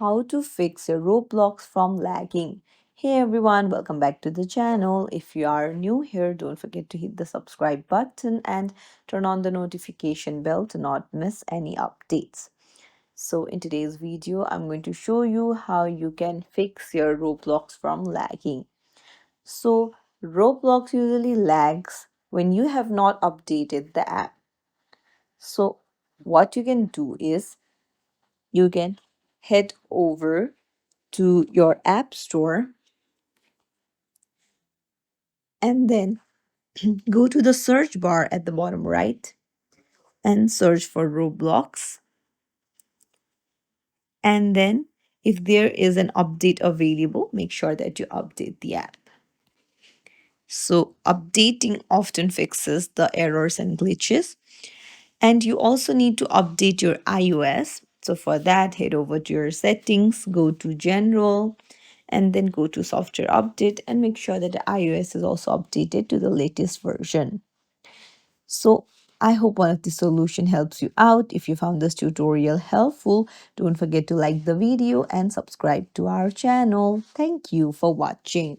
how to fix your Roblox from lagging. Hey everyone, welcome back to the channel. If you are new here, don't forget to hit the subscribe button and turn on the notification bell to not miss any updates. So in today's video, I'm going to show you how you can fix your Roblox from lagging. So Roblox usually lags when you have not updated the app. So what you can do is you can head over to your app store and then go to the search bar at the bottom right and search for Roblox. And then if there is an update available, make sure that you update the app. So updating often fixes the errors and glitches. And you also need to update your iOS. So for that, head over to your settings, go to general, and then go to software update and make sure that the iOS is also updated to the latest version. So I hope one of the solution helps you out. If you found this tutorial helpful, don't forget to like the video and subscribe to our channel. Thank you for watching.